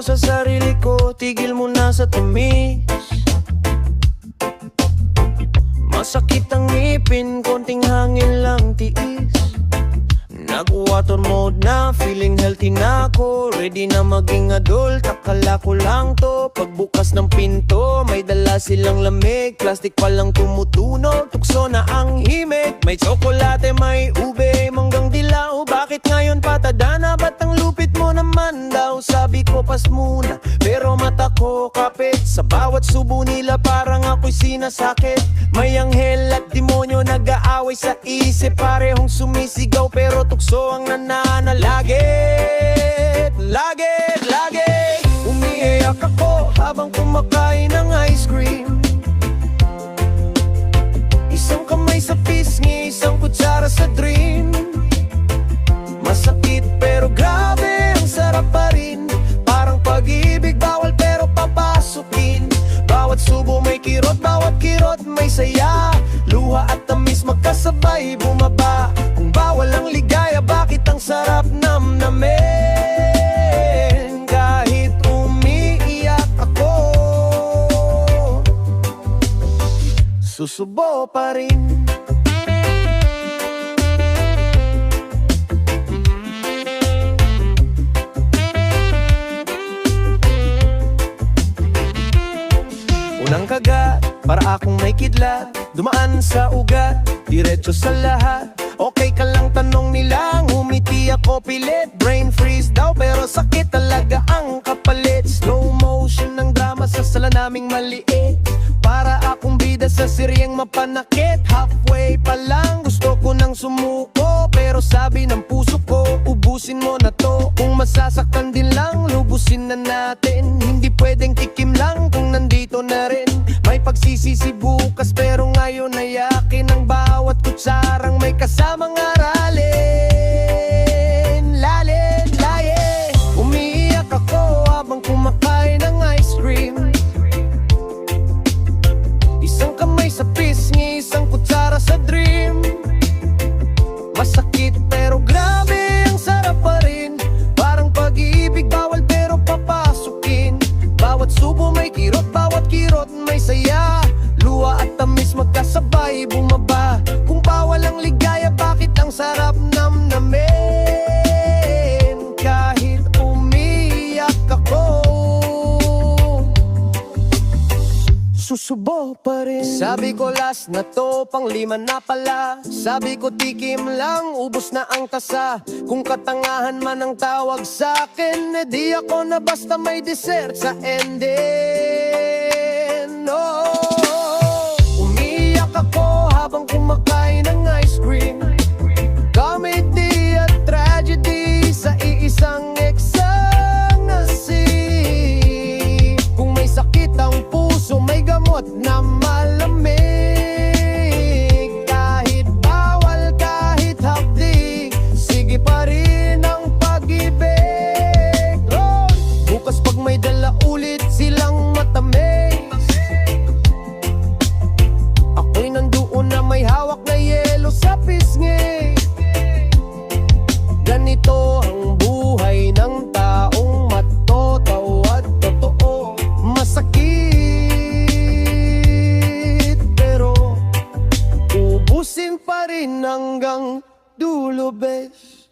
sa sarili ko, tigil mo na sa tamis. Masakit ang ngipin, konting hangin lang tiis. Nag-water mode na, feeling healthy na ako. Ready na maging adult, akala ko lang to. Pagbukas ng pinto, may dala silang lamig. Plastic palang tumutunog, tukso na ang himig. May tsokolate, may ube, manggang dilaw. Bakit ngayon patada na? Ba't ang lupit mo naman daw? Sabi ko pas muna, pero mata ko kapit. Sa bawat subo nila parang ako'y sinasakit. May anghel at demonyo nag-aaway sa isip. Parehong sumisigaw pero tukso ang nananalagit. Lagi umiiyak ako habang kumakain ng ice cream. Isang kamay sa pisngi, isang kutsara sa dream. Masakit pero grabe, ang sarap pa rin. Parang pag-ibig, bawal pero papasukin. Bawat subo may kirot, bawat kirot may saya. Luha at tamis magkasabay bumaba. Kung bawal ang ligaya, bakit ang sarap namnamin? Kahit umiiyak ako, susubo pa rin. Unang kagat, para akong may kidlat. Dumaan sa ugat, diretso sa lahat. Okay ka lang tanong nila, ngumiti ako pilit. Brain freeze daw pero sakit talaga ang kapalit. Slow motion ng drama sa sala naming maliit. Para akong bida sa seryeng mapanakit. Halfway pa lang gusto ko nang sumuko, pero sabi ng puso ko, ubusin mo na to. Kung masasaktan din lang, lubusin na natin. Hindi pwedeng tikim lang kung nandito na rin. May pagsisisi bukas pero ngayon nayakin ang bawat kutsarang may kasamang aralin. Laye, umiiyak ako habang kumakain ng ice cream. Isang kamay sa pisngi, isang kutsara sa dream. Masakit pero grabe, ang sarap pa rin. Parang pag-ibig, bawal pero papasukin. Bawat subo may kirot, bawat kirot may saya. Luha at tamis magkasabay bumaba. Kung bawal ang ligaya, bakit ang sarap namnamin? Kahit umiiyak ako, susubo pa rin. Sabi ko last na to, pang-5 na pala. Sabi ko tikim lang, ubos na ang tasa. Kung katangahan man ang tawag sa'kin, di ako na basta may dessert sa endin. Oh, umiiyak ako habang kumakain ng ice cream. Comedy at tragedy sa iisang ecstasy. Kung may sakit ang puso, may gamot na malamig. Kahit bawal, kahit hapdi, sige pa rin ang pag-ibig. Oh, bukas pag may dala ulit silang matamis, ako'y nandoon na may hawak na yelo sa pisngi. Ganito ang buhay ng taong matotaw at totoo. Masakit pero ubusin pa rin hanggang dulo, bes.